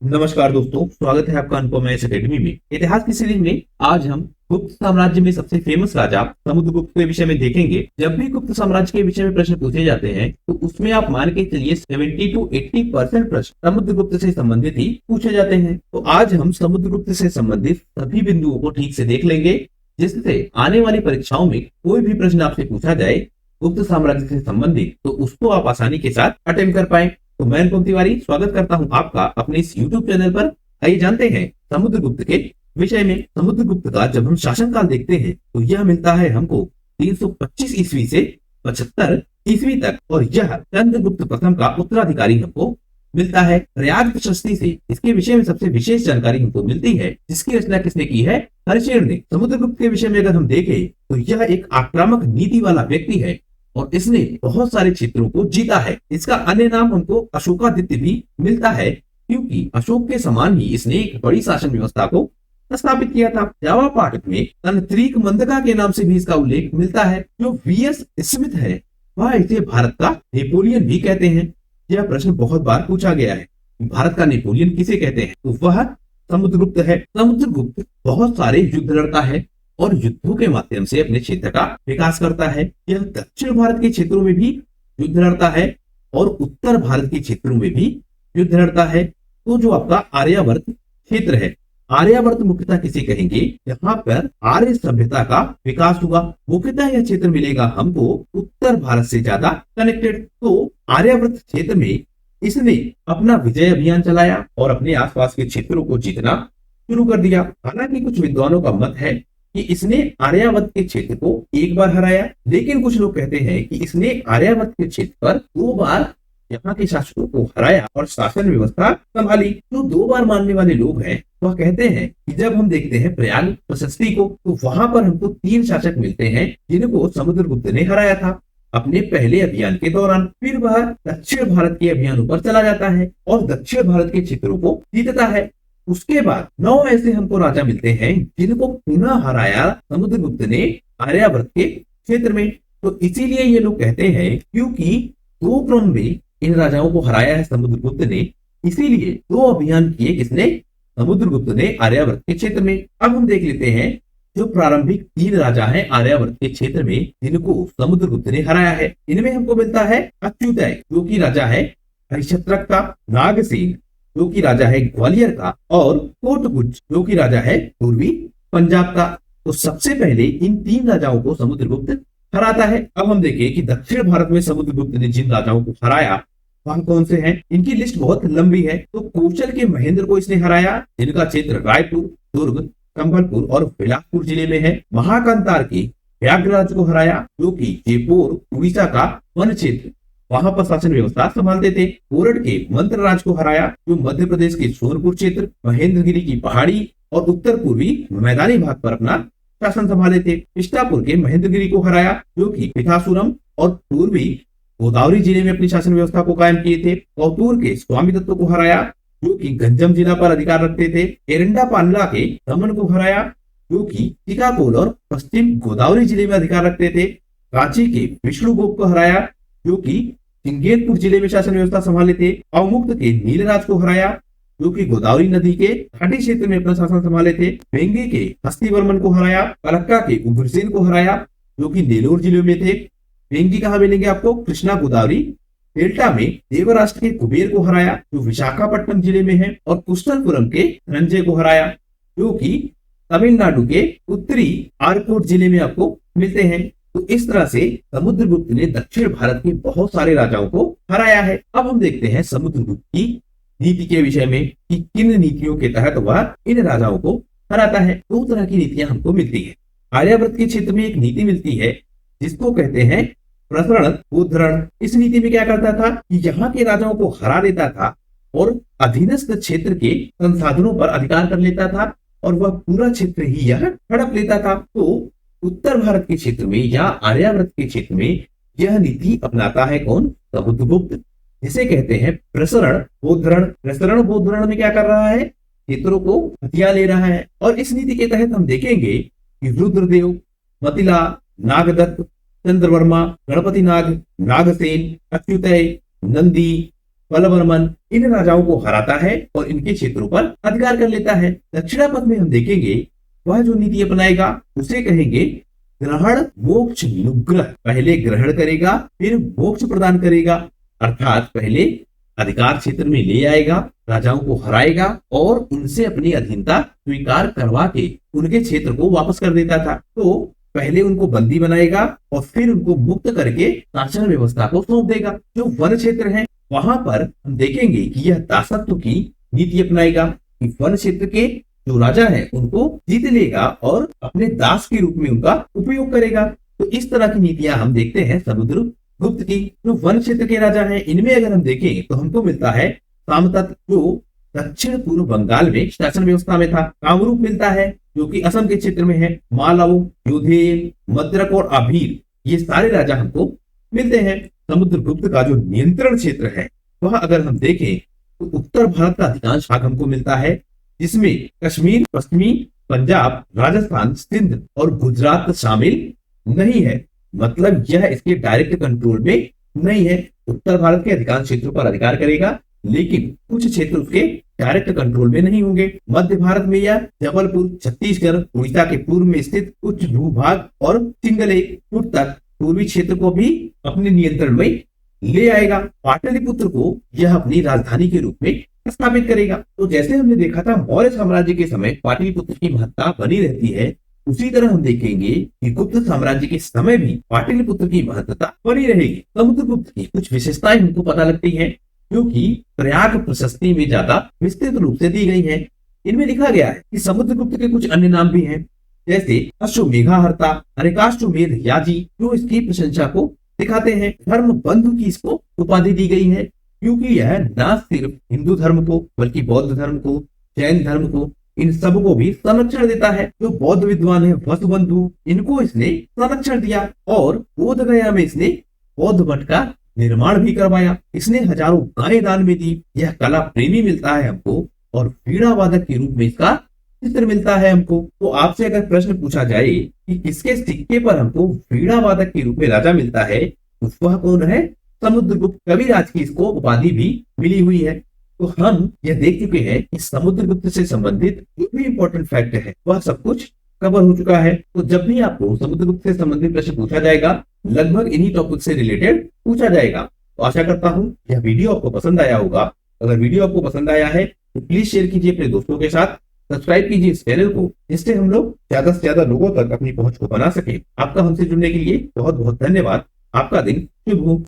नमस्कार दोस्तों, स्वागत है आपका अनुपम इस एकेडमी में। इतिहास की सीरीज में आज हम गुप्त साम्राज्य में सबसे फेमस राजा समुद्रगुप्त के विषय में देखेंगे। जब भी गुप्त साम्राज्य के विषय में प्रश्न पूछे जाते हैं तो उसमें आप मान के चलिए 70 to 80% प्रश्न समुद्रगुप्त से संबंधित ही पूछे जाते हैं। तो आज हम समुद्रगुप्त से संबंधित सभी बिंदुओं को ठीक से देख लेंगे, जिससे आने वाली परीक्षाओं में कोई भी प्रश्न आपसे पूछा जाए गुप्त साम्राज्य से संबंधित तो उसको आप आसानी के साथ अटेम्प्ट कर पाए। तो मैं अनुपम तिवारी स्वागत करता हूं आपका अपने इस YouTube चैनल पर। आइए जानते हैं समुद्रगुप्त के विषय में। समुद्रगुप्त का जब हम शासनकाल देखते हैं तो यह मिलता है हमको 325 ईस्वी से 75 ईस्वी तक, और यह चंद्रगुप्त प्रथम का उत्तराधिकारी हमको मिलता है। प्रयाग प्रशस्ति से इसके विषय में सबसे विशेष जानकारी हमको मिलती है, जिसकी रचना किसने की है? हर्षेय ने। समुद्रगुप्त के विषय में अगर हम देखें तो यह एक आक्रामक नीति वाला व्यक्ति है और इसने बहुत सारे क्षेत्रों को जीता है। इसका अन्य नाम हमको अशोकादित्य भी मिलता है, क्योंकि अशोक के समान ही इसने एक बड़ी शासन व्यवस्था को स्थापित किया था। जावा पाठ में तंत्रिक मंदका के नाम से भी इसका उल्लेख मिलता है। जो वीएस स्मिथ है वह इसे भारत का नेपोलियन भी कहते हैं। यह प्रश्न बहुत बार पूछा गया है, भारत का नेपोलियन किसे कहते हैं? तो वह समुद्रगुप्त है। समुद्रगुप्त बहुत सारे युद्ध लड़ता है और युद्धों के माध्यम से अपने क्षेत्र का विकास करता है। यह दक्षिण भारत के क्षेत्रों में भी युद्ध लड़ता है और उत्तर भारत के क्षेत्रों में भी युद्ध लड़ता है। तो जो आपका आर्यावर्त क्षेत्र है, आर्यावर्त मुख्यतः किसे कहेंगे? यहाँ पर आर्य सभ्यता का विकास हुआ। मुख्यतः यह क्षेत्र मिलेगा हमको उत्तर भारत से ज्यादा कनेक्टेड। तो आर्यावर्त क्षेत्र में इसने अपना विजय अभियान चलाया और अपने आसपास के क्षेत्रों को जीतना शुरू कर दिया। हालांकि कुछ विद्वानों का मत है कि इसने आर्यावर्त के क्षेत्र को एक बार हराया, लेकिन कुछ लोग कहते हैं कि इसने आर्यावर्त के क्षेत्र पर 2 बार यहाँ के शासकों को हराया और शासन व्यवस्था संभाली। जो 2 बार मानने वाले लोग हैं वह कहते हैं कि जब हम देखते हैं प्रयाग प्रशस्ति को तो वहां पर हमको 3 शासक मिलते हैं जिनको समुद्रगुप्त ने हराया था अपने पहले अभियान के दौरान। फिर वह दक्षिण भारत के अभियानों पर चला जाता है और दक्षिण भारत के क्षेत्रों को जीतता है। उसके बाद 9 ऐसे हमको राजा मिलते हैं जिनको पुनः हराया समुद्रगुप्त ने आर्यावर्त के क्षेत्र में। तो इसीलिए ये लोग कहते हैं, क्योंकि 2 क्रम में इन राजाओं को हराया है समुद्रगुप्त ने, इसीलिए 2 अभियान किए किसने? समुद्रगुप्त ने आर्यावर्त के क्षेत्र में। अब हम देख लेते हैं जो प्रारंभिक 3 राजा हैं आर्यावर्त के क्षेत्र में जिनको समुद्रगुप्त ने हराया है। इनमें हमको मिलता है अच्युतय जो कि राजा है हरिश्चंद्रक का, नागसेन जो कि राजा है ग्वालियर का, और कोटगुज जो कि राजा है पूर्वी पंजाब का। तो सबसे पहले इन 3 राजाओं को समुद्रगुप्त हराता है। अब हम देखें कि दक्षिण भारत में समुद्रगुप्त ने जिन राजाओं को हराया वह कौन से हैं। इनकी लिस्ट बहुत लंबी है। तो कौशल के महेंद्र को इसने हराया, जिनका क्षेत्र रायपुर, दुर्ग, संबलपुर और बिलासपुर जिले में है। महाकांतार के व्याघ्रराज को हराया जो कि जयपुर उड़ीसा का वन क्षेत्र, वहां पर शासन व्यवस्था संभालते थे। कोरड के मंत्रराज को हराया जो मध्य प्रदेश के सोनपुर क्षेत्र, महेंद्रगिरी की पहाड़ी और उत्तर पूर्वी मैदानी भाग पर अपना शासन संभाले थे। इष्टापुर के महेंद्रगिरी को हराया जो कि पिथासुरम और पूर्वी गोदावरी जिले में अपनी शासन व्यवस्था को कायम किए थे। कौतूर के स्वामीदत्त को हराया जो कि गंजम जिला पर अधिकार रखते थे। एरंडा पांडला के दमन को हराया जो कि श्रीकाकुल और पश्चिम गोदावरी जिले में अधिकार रखते थे। रांची के विष्णुगोप को हराया जो कि सिंगेरपुर जिले में शासन व्यवस्था संभाले थे। अवमुक्त के नीलराज को हराया जो कि गोदावरी नदी के घाटी क्षेत्र में अपना शासन संभाले थे। वेंगी के हस्तिवर्मन को हराया। कलक्का के उग्रसेन को हराया जो कि नेलोर जिले में थे। वेंगी कहाँ मिलेंगे आपको? कृष्णा गोदावरी डेल्टा में। देवराष्ट्र के कुबेर को हराया जो विशाखापट्टनम जिले में है। और कुष्टलपुरम के रंजय को हराया जो कि तमिलनाडु के उत्तरी आरकोट जिले में आपको मिलते हैं। तो इस तरह से समुद्रगुप्त ने दक्षिण भारत के बहुत सारे राजाओं को हराया है। अब हम देखते हैं समुद्रगुप्त की नीति के विषय में कि किन नीतियों के तहत वह इन राजाओं को हराता है। 2 तरह की नीतियां हमको मिलती है। आर्यावर्त के क्षेत्र में एक नीति मिलती है जिसको कहते हैं प्रसरण उद्धरण। इस नीति में क्या करता था कि यहाँ के राजाओं को हरा देता था और अधीनस्थ क्षेत्र के संसाधनों पर अधिकार कर लेता था और वह पूरा क्षेत्र ही यह हड़प लेता था। तो उत्तर भारत के क्षेत्र में या आर्यावर्त के क्षेत्र में यह नीति अपनाता है कौन? समुद्रगुप्त, जिसे कहते हैं प्रसरण बोधरण। प्रसरण बोधरण में क्या कर रहा है? क्षेत्रों को हथिया ले रहा है। और इस नीति के तहत हम देखेंगे कि रुद्रदेव, मतिला, नागदत्त, चंद्रवर्मा, गणपति नाग, नागसेन, अच्युतय, नंदी, बलवर्मन इन राजाओं को हराता है और इनके क्षेत्रों पर अधिकार कर लेता है। दक्षिणापथ में हम देखेंगे वह जो नीति अपनाएगा उसे कहेंगे ग्रहण मोक्ष अनुग्रह। पहले ग्रहण करेगा फिर मोक्ष प्रदान करेगा, अर्थात पहले अधिकार क्षेत्र में ले आएगा, राजाओं को हराएगा और उनसे अपनी अधीनता स्वीकार करवा के उनके क्षेत्र को वापस कर देता था। तो पहले उनको बंदी बनाएगा और फिर उनको मुक्त करके शासन व्यवस्था को सौंप देगा। जो वन क्षेत्र है वहां पर हम देखेंगे कि यह दासत्व की नीति अपनाएगा कि वन क्षेत्र के जो राजा है उनको जीत लेगा और अपने दास के रूप में उनका उपयोग करेगा। तो इस तरह की नीतियां हम देखते हैं समुद्रगुप्त की। जो वन क्षेत्र के राजा हैं इनमें अगर हम देखें तो हमको मिलता है सामतत्व जो दक्षिण पूर्व बंगाल में शासन व्यवस्था में था। कामरूप मिलता है जो कि असम के क्षेत्र में है। मालव, योधेय, मद्रक और आभीर ये सारे राजा हमको मिलते हैं। समुद्रगुप्त का जो नियंत्रण क्षेत्र है वह अगर हम देखें तो उत्तर भारत का अधिकांश भाग हमको मिलता है, जिसमें कश्मीर, पश्चिमी पंजाब, राजस्थान, सिंध और गुजरात शामिल नहीं है। मतलब यह इसके डायरेक्ट कंट्रोल में नहीं है। उत्तर भारत के अधिकांश क्षेत्रों पर अधिकार करेगा लेकिन कुछ क्षेत्र उसके डायरेक्ट कंट्रोल में नहीं होंगे। मध्य भारत में यह जबलपुर, छत्तीसगढ़, उड़ीसा के पूर्व में स्थित कुछ भूभाग और चिंगलेपुर तक पूर्वी क्षेत्र को भी अपने नियंत्रण में ले आएगा। पाटलिपुत्र को यह अपनी राजधानी के रूप में स्थापित करेगा। तो जैसे हमने देखा था मौर्य साम्राज्य के समय पाटलिपुत्र की महत्ता बनी रहती है, उसी तरह हम देखेंगे कि गुप्त साम्राज्य के समय भी पाटलिपुत्र की महत्ता बनी रहेगी। समुद्रगुप्त की कुछ विशेषताएं हमको पता लगती हैं जो कि प्रयाग प्रशस्ति में ज्यादा विस्तृत रूप से दी गई है। इनमें लिखा गया है कि समुद्रगुप्त के कुछ अन्य नाम भी हैं, जैसे अश्वमेघहर्ता, अनेकाश्वमेध याजी, जो इसकी प्रशंसा को दिखाते हैं। धर्म बंधु की इसको उपाधि दी गई है क्योंकि यह न सिर्फ हिंदू धर्म को बल्कि बौद्ध धर्म को, जैन धर्म को, इन सब को भी संरक्षण देता है। जो बौद्ध विद्वान है वसुबंधु, इनको इसने संरक्षण दिया और बोधगया में इसने बौद्ध मठ का निर्माण भी करवाया। इसने हजारों गायें दान में दी। यह कला प्रेमी मिलता है हमको और वीणा वादक के रूप में इसका चित्र मिलता है हमको। तो आपसे अगर प्रश्न पूछा जाए कि किसके सिक्के पर हमको वीणा वादक के रूप में राजा मिलता है तो वह कौन है? समुद्रगुप्त। कविराज की इसको उपाधि भी मिली हुई है। तो हम यह देख चुके हैं कि समुद्रगुप्त से संबंधित जो भी इंपॉर्टेंट फैक्ट है वह सब कुछ कवर हो चुका है। तो जब भी आपको समुद्रगुप्त से संबंधित प्रश्न पूछा जाएगा लगभग इन्हीं टॉपिक से रिलेटेड पूछा जाएगा। तो आशा करता हूं यह वीडियो आपको पसंद आया होगा। अगर वीडियो आपको पसंद आया है तो प्लीज शेयर कीजिए अपने दोस्तों के साथ, सब्सक्राइब कीजिए इस चैनल को, जिससे हम लोग ज्यादा से ज्यादा लोगों तक अपनी पहुंच को बना सके। आपका हमसे जुड़ने के लिए बहुत बहुत धन्यवाद। आपका दिन शुभ हो।